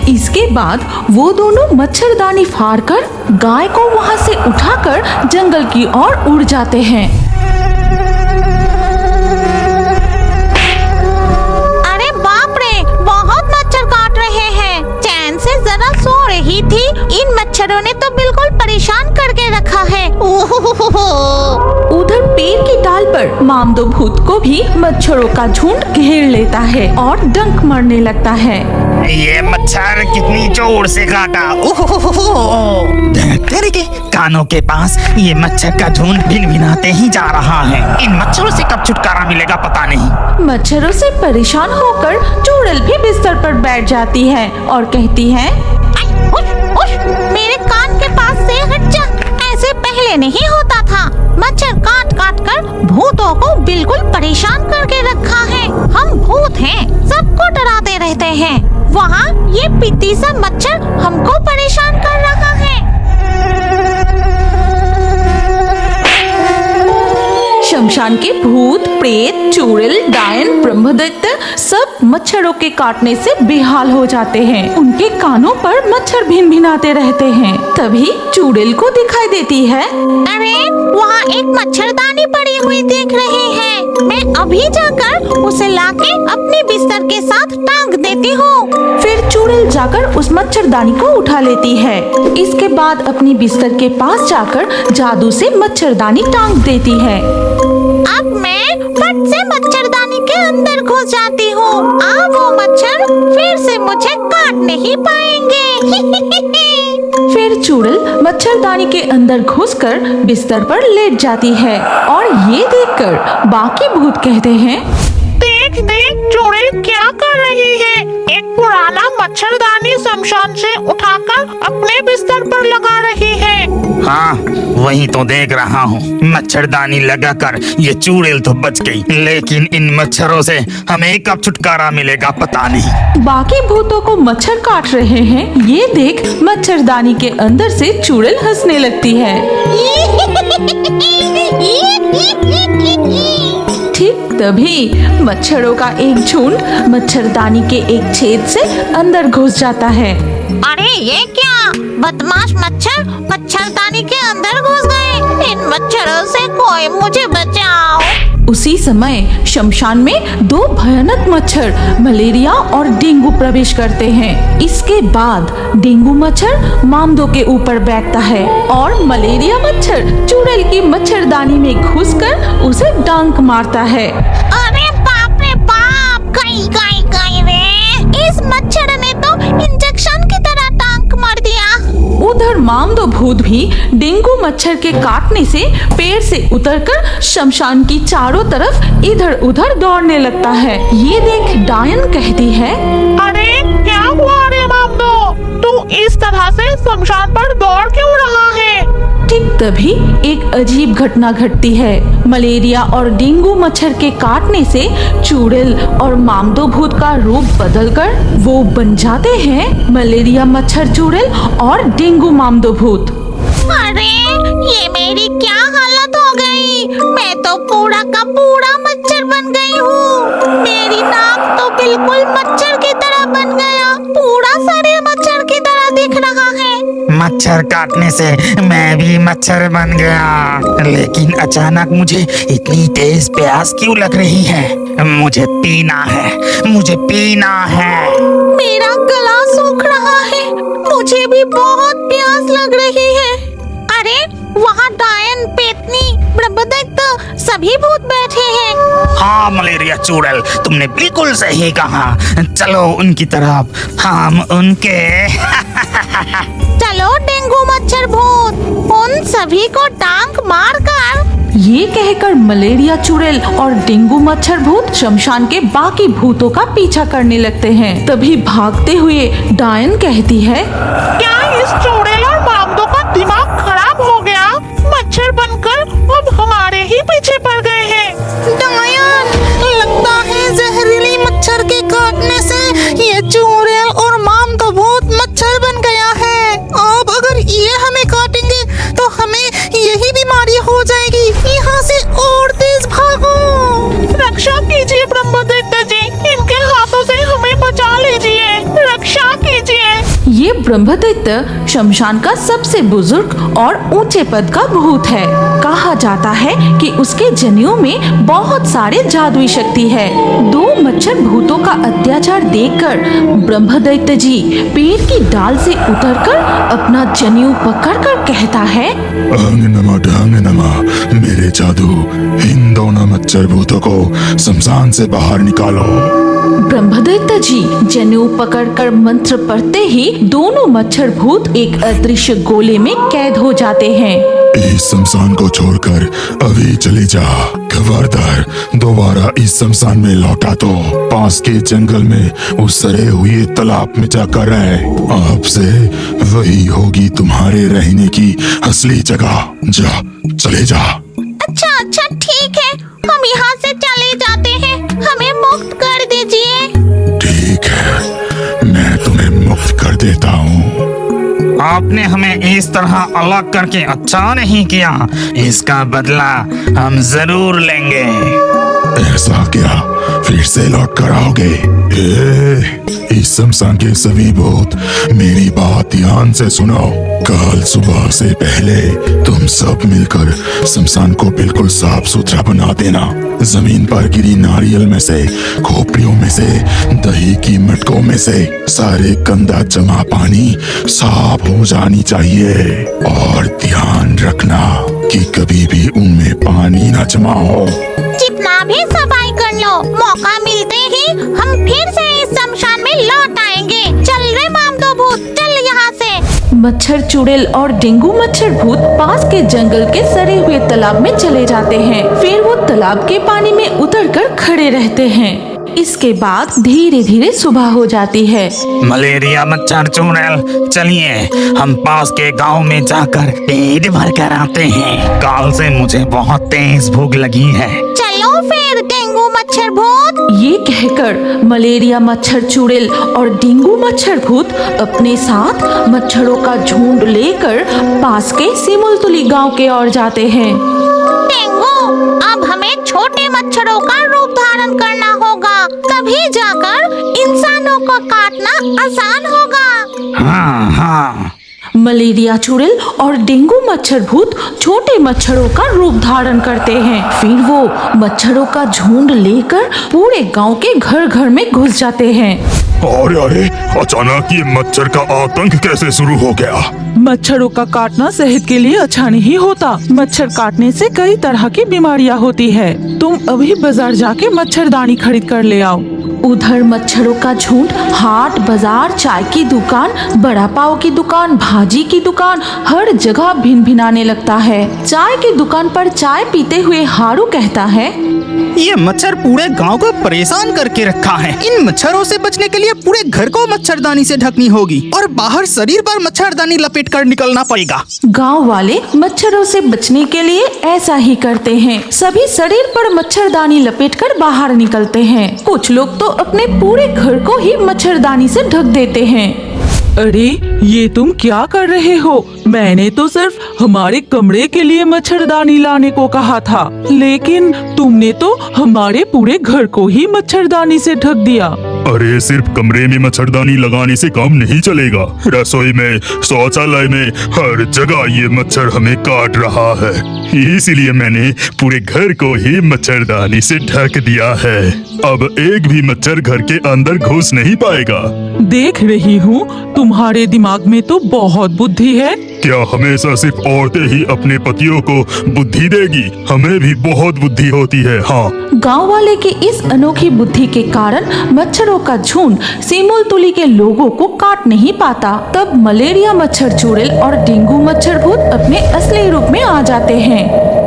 इसके बाद वो दोनों मच्छरदानी फाड़कर गाय को वहाँ से उठाकर जंगल की ओर उड़ जाते हैं। अरे बाप रे, बहुत मच्छर काट रहे हैं। चैन से जरा सो रही थी, इन मच्छरों ने तो बिल्कुल परेशान करके रखा है। उधर पेड़ की डाल पर मामदो भूत को भी मच्छरों का झुंड घेर लेता है और डंक मारने लगता है। ये मच्छर कितनी जोर से काटा। तेरे के कानों के पास ये मच्छर का झुंड भिनभिनाते ही जा रहा है। इन मच्छरों से कब छुटकारा मिलेगा पता नहीं। मच्छरों से परेशान होकर चुड़ैल भी बिस्तर पर बैठ जाती है और कहती है, मेरे कान के पास से हट जा। ऐसे पहले नहीं होता था। मच्छर काट काट कर भूतों को बिल्कुल परेशान करके रखा है। हम भूत हैं, सबको डराते रहते हैं। वहाँ ये पित्ती सा मच्छर हमको परेशान कर रहा है। शमशान के भूत, प्रेत, चुड़ैल, डायन, ब्रह्मदैत्य सब मच्छरों के काटने से बेहाल हो जाते हैं। उनके कानों पर मच्छर भिनभिनाते रहते हैं। तभी चुड़ैल को दिखाई देती है। अरे वहाँ एक मच्छरदानी पड़ी हुई दिख रही है। मैं अभी जाकर उसे लाके अपने बिस्तर के साथ टांग देती हूँ। फिर चुड़ैल जाकर उस मच्छरदानी को उठा लेती है। इसके बाद अपनी बिस्तर के पास जाकर जादू से मच्छरदानी टांग देती है। अब मैं फट से मच्छरदानी के अंदर घुस जाती हूँ। अब वो मच्छर फिर से मुझे काट नहीं पाएंगे। फिर चुड़ैल मच्छरदानी के अंदर घुसकर बिस्तर पर लेट जाती है और ये देखकर बाकी भूत कहते हैं, देख देख चुड़ैल क्या कर रही है। एक पुराना मच्छरदानी शमशान से उठाकर अपने बिस्तर पर लगा रही है। हाँ वही तो देख रहा हूँ। मच्छरदानी लगाकर ये चुड़ैल तो बच गई, लेकिन इन मच्छरों से हमें कब छुटकारा मिलेगा पता नहीं। बाकी भूतों को मच्छर काट रहे हैं ये देख मच्छरदानी के अंदर से चुड़ैल हंसने लगती है। ठीक तभी मच्छरों का एक झुंड मच्छरदानी के एक छेद से अंदर घुस जाता है। अरे ये क्या बदमाश मच्छर मच्छरदानी के अंदर घुस गए। इन मच्छरों से कोई मुझे बचाओ। उसी समय शमशान में दो भयानक मच्छर मलेरिया और डेंगू प्रवेश करते हैं। इसके बाद डेंगू मच्छर मामदो के ऊपर बैठता है और मलेरिया मच्छर चुड़ैल की मच्छरदानी में घुसकर उसे डंक मारता है। अरे बाप रे बाप, गई गई गई रे। इस मच्छर ने तो इंजेक्शन की तरह टांक मार दिया। उधर मामदो भूत भी डेंगू मच्छर के काटने से पेड़ से उतरकर शमशान की चारों तरफ इधर उधर दौड़ने लगता है। ये देख डायन कहती है, अरे क्या हुआ रे मामदो, तू इस तरह से शमशान पर दौड़ क्यों रहा है। ठीक तभी एक अजीब घटना घटती है। मलेरिया और डेंगू मच्छर के काटने से चुड़ैल और मामदो भूत का रूप बदलकर वो बन जाते हैं मलेरिया मच्छर चुड़ैल और डेंगू मामदो भूत। अरे ये मेरी क्या हालत हो गई। मैं तो पूरा का पूरा मच्छर बन गई हूँ। मेरी नाक तो बिल्कुल मच्छर की तरह बन गया। पूरा शरीर मच्छर की तरह दिख रहा है। मच्छर काटने से मैं भी मच्छर बन गया, लेकिन अचानक मुझे इतनी तेज प्यास क्यों लग रही है। मुझे पीना है, मुझे पीना है। मेरा गला सूख रहा है। मुझे भी बहुत प्यास लग रही है। अरे वहाँ डायन, पेतनी, ब्रह्मदैत्य सभी भूत बैठे हैं। हाँ मलेरिया चुड़ैल, तुमने बिल्कुल सही कहा। चलो उनकी तरफ, हम उनके। चलो डेंगू मच्छर भूत, उन सभी को टांग मार कर। ये कहकर मलेरिया चुड़ैल और डेंगू मच्छर भूत शमशान के बाकी भूतों का पीछा करने लगते हैं। तभी भागते हुए डायन कहती है, क्या इस चुड़ैल और मामदो का दिमाग खराब हो गया। मच्छर बनकर अब हमारे ही पीछे पड़ गए हैं। डायन, लगता है जहरीली मच्छर के काटने से ये चुड़ैल और मामदो भूत मच्छर बन गया है। अब अगर ये हमें काटेंगे तो हमें यही बीमारी हो जाएगी। यहाँ से और तेज भागो। रक्षा कीजिए ब्रह्मदैत्य जी, इनके हाथों से हमें बचा लीजिए। रक्षा कीजिए। दीजिए। ये ब्रह्मदैत्य शमशान का सबसे बुजुर्ग और ऊंचे पद का भूत है। कहा जाता है कि उसके जनेऊ में बहुत सारे जादुई शक्ति है। दो मच्छर भूतों का अत्याचार देखकर ब्रह्मदैत्य जी पेड़ की डाल से उतरकर अपना जनेऊ पकड़कर कहता है, अंग नमा ढंग नमा, मेरे जादू, इन दोनों मच्छर भूतों को शमशान से बाहर निकालो। ब्रह्मदैत्य जी जनेऊ पकड़कर मंत्र पढ़ते ही दोनों मच्छर भूत एक अदृश्य गोले में कैद हो जाते हैं। इस शमशान को छोड़कर अभी चले जा। खबरदार दोबारा इस शमशान में लौटा तो पास के जंगल में उस सड़े हुए तालाब में जाकर रहे। आपसे वही होगी तुम्हारे रहने की असली जगह। जा, चले जा। अच्छा अच्छा ठीक है, हम यहाँ से चले जाते हैं, हमें मुक्त कर दीजिए। ठीक है, मैं तुम्हें मुक्त कर देता हूँ। आपने हमें इस तरह अलग करके अच्छा नहीं किया। इसका बदला हम जरूर लेंगे। ऐसा क्या फिर से लौट कर आओगे? इस शमशान के सभी भूत मेरी बात ध्यान से सुनो। कल सुबह से पहले तुम सब मिलकर शमशान को बिल्कुल साफ सुथरा बना देना। जमीन पर गिरी नारियल में से, खोपड़ियों में से, दही की मटकों में से सारे गंदा जमा पानी साफ हो जानी चाहिए। और ध्यान रखना कि कभी भी उनमें पानी न जमा हो। जितना भी सफाई कर लो, मौका मिलते ही हम फिर से इस शमशान में लौट आएंगे। चल रे मामदो भूत, चल यहाँ से। मच्छर चुड़ैल और डेंगू मच्छर भूत पास के जंगल के सड़े हुए तालाब में चले जाते हैं। फिर वो तालाब के पानी में उतरकर खड़े रहते हैं। इसके बाद धीरे धीरे सुबह हो जाती है। मलेरिया मच्छर चुड़ैल, चलिए हम पास के गांव में जाकर पेट भर कर आते हैं। कल से मुझे बहुत तेज भूख लगी है। चलो फिर डेंगू मच्छर भूत। ये कहकर मलेरिया मच्छर चुड़ैल और डेंगू मच्छर भूत अपने साथ मच्छरों का झुंड लेकर पास के सिमुलतुली गांव के ओर जाते हैं। डेंगू, अब हमें छोटे मच्छरों का रूप धारण करना होगा, तभी जाकर इंसानों को काटना आसान होगा। हाँ हाँ। मलेरिया चुड़ैल और डेंगू मच्छर भूत छोटे मच्छरों का रूप धारण करते हैं। फिर वो मच्छरों का झुंड लेकर पूरे गांव के घर घर में घुस जाते हैं। अरे अरे, अचानक ये मच्छर का आतंक कैसे शुरू हो गया? मच्छरों का काटना सेहत के लिए अच्छा नहीं होता। मच्छर काटने से कई तरह की बीमारियां होती है। तुम अभी बाजार जाके मच्छरदानी खरीद कर ले आओ। उधर मच्छरों का झुंड हाट, बाजार, चाय की दुकान, बड़ा पाव की दुकान, भाजी की दुकान, हर जगह भिन भिनाने लगता है। चाय की दुकान पर चाय पीते हुए हारू कहता है, ये मच्छर पूरे गांव को परेशान करके रखा है। इन मच्छरों से बचने के लिए पूरे घर को मच्छरदानी से ढकनी होगी और बाहर शरीर पर मच्छरदानी लपेट कर निकलना पड़ेगा। गांव वाले मच्छरों से बचने के लिए ऐसा ही करते हैं। सभी शरीर पर मच्छरदानी लपेटकर बाहर निकलते हैं। कुछ लोग तो अपने पूरे घर को ही मच्छरदानी से ढक देते हैं। अरे ये तुम क्या कर रहे हो? मैंने तो सिर्फ हमारे कमरे के लिए मच्छरदानी लाने को कहा था, लेकिन तुमने तो हमारे पूरे घर को ही मच्छरदानी से ढक दिया। अरे सिर्फ कमरे में मच्छरदानी लगाने से काम नहीं चलेगा। रसोई में, शौचालय में, हर जगह ये मच्छर हमें काट रहा है। इसीलिए मैंने पूरे घर को ही मच्छरदानी से ढक दिया है। अब एक भी मच्छर घर के अंदर घुस नहीं पाएगा। देख रही हूँ तुम्हारे दिमाग में तो बहुत बुद्धि है। क्या हमेशा सिर्फ औरतें ही अपने पतियों को बुद्धि देगी? हमें भी बहुत बुद्धि होती है। हाँ, गांव वाले की इस अनोखी बुद्धि के कारण मच्छरों का झुंड सिमुलतुली के लोगों को काट नहीं पाता। तब मलेरिया मच्छर चुड़ैल और डेंगू मच्छर भूत अपने असली रूप में आ जाते हैं।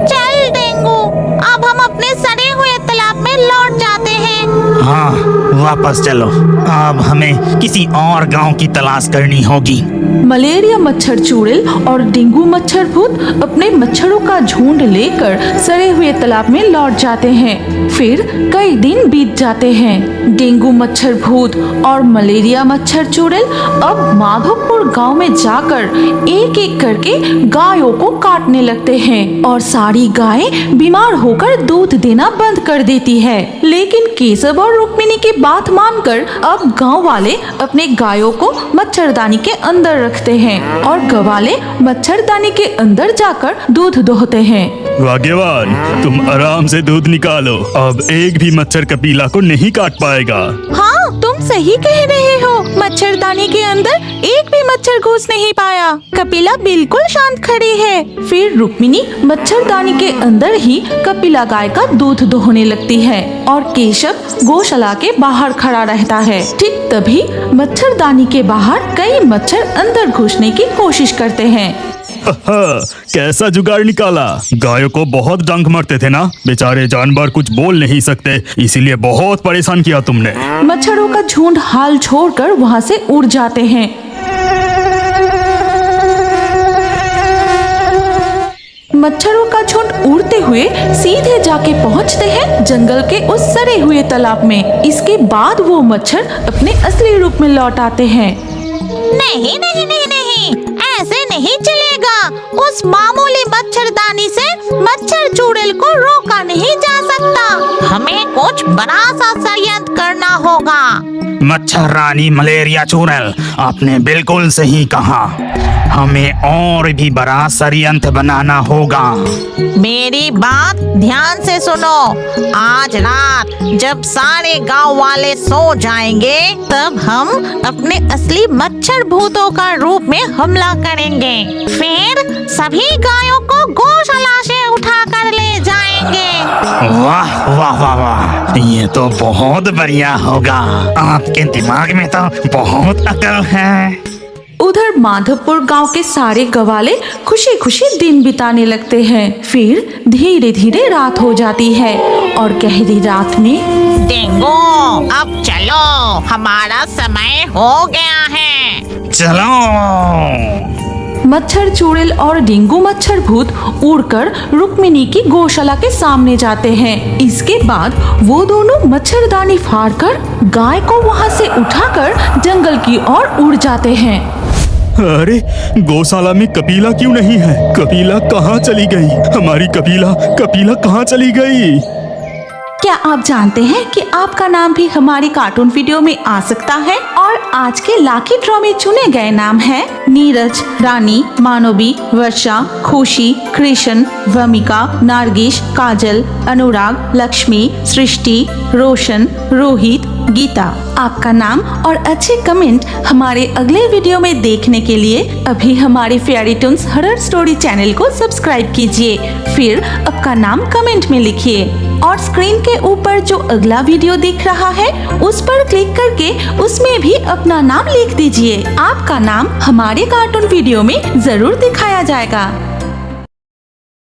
चल डेंगू, अब हम अपने सड़े हुए तालाब में लौट जाते हैं। हाँ, वापस चलो। अब हमें किसी और गांव की तलाश करनी होगी। मलेरिया मच्छर चुड़ैल और डेंगू मच्छर भूत अपने मच्छरों का झुंड लेकर सड़े हुए तालाब में लौट जाते हैं। फिर कई दिन बीत जाते हैं। डेंगू मच्छर भूत और मलेरिया मच्छर चुड़ैल अब माधोपुर गांव में जाकर एक एक करके गायों को काटने लगते हैं और सारी गायें बीमार होकर दूध देना बंद कर देती है। लेकिन केशव और रुक्मिणी की बात मानकर अब गांव वाले अपने गायों को मच्छरदानी के अंदर रखते हैं और गवाले मच्छरदानी के अंदर जाकर दूध दोहते हैं। भाग्यवान, तुम आराम से दूध निकालो। अब एक भी मच्छर कपिला को नहीं काट पाएगा। हाँ, तुम सही कह रहे हो। मच्छरदानी के अंदर एक भी मच्छर घुस नहीं पाया। कपिला बिल्कुल शांत खड़ी है। फिर रुक्मिणी मच्छरदानी के अंदर ही कपिला गाय का दूध दोहने लगती है और केशव गौशाला के बाहर खड़ा रहता है। ठीक तभी मच्छरदानी के बाहर कई मच्छर अंदर घुसने की कोशिश करते हैं। कैसा जुगाड़ निकाला। गायों को बहुत डंक मारते थे ना, बेचारे जानवर कुछ बोल नहीं सकते, इसीलिए बहुत परेशान किया तुमने। मच्छरों का झुंड हाल छोड़कर वहाँ से उड़ जाते हैं। मच्छरों का झुंड उड़ते हुए सीधे जाके पहुंचते हैं जंगल के उस सड़े हुए तालाब में। इसके बाद वो मच्छर अपने असली रूप में लौट आते हैं। नहीं नहीं नहीं नहीं, ऐसे नहीं चलेगा। उस मामूली मच्छरदानी से मच्छर चुड़ैल को रोका नहीं जा सकता। हमें कुछ बड़ा सा षड्यंत्र करना होगा। मच्छर रानी मलेरिया चुड़ैल, आपने बिल्कुल सही कहा। हमें और भी बड़ा षड्यंत्र बनाना होगा। मेरी बात ध्यान से सुनो। आज रात जब सारे गांव वाले सो जाएंगे, तब हम अपने असली मच्छर भूतों का रूप में हमला करेंगे। फिर सभी गायों को गौशाला से उठा कर ले जाएंगे। वाह वाह वाह वाह, ये तो बहुत बढ़िया होगा। आपके दिमाग में तो बहुत अकल है। उधर माधवपुर गांव के सारे गवाले खुशी खुशी दिन बिताने लगते हैं। फिर धीरे धीरे रात हो जाती है और गहरी रात में डेंगू, अब चलो, हमारा समय हो गया है। चलो। मच्छर चुड़ैल और डेंगू मच्छर भूत उड़कर रुक्मिणी की गौशाला के सामने जाते हैं। इसके बाद वो दोनों मच्छरदानी फाड़कर गाय को वहाँ से उठाकर जंगल की ओर उड़ जाते हैं। अरे, गौशाला में कपिला क्यों नहीं है? कपिला कहाँ चली गई? हमारी कपिला कहाँ चली गई? क्या आप जानते हैं कि आपका नाम भी हमारी कार्टून वीडियो में आ सकता है? और आज के लाकी ड्रॉ में चुने गए नाम हैं नीरज, रानी, मानवी, वर्षा, खुशी, कृष्ण, वमिका, नारगिश, काजल, अनुराग, लक्ष्मी, सृष्टि, रोशन, रोहित, गीता। आपका नाम और अच्छे कमेंट हमारे अगले वीडियो में देखने के लिए अभी हमारे fairy Toons horror story channel को सब्सक्राइब कीजिए। फिर आपका नाम कमेंट में लिखिए और स्क्रीन के ऊपर जो अगला वीडियो दिख रहा है उस पर क्लिक करके उसमें भी अपना नाम लिख दीजिए। आपका नाम हमारे कार्टून वीडियो में जरूर दिखाया जाएगा।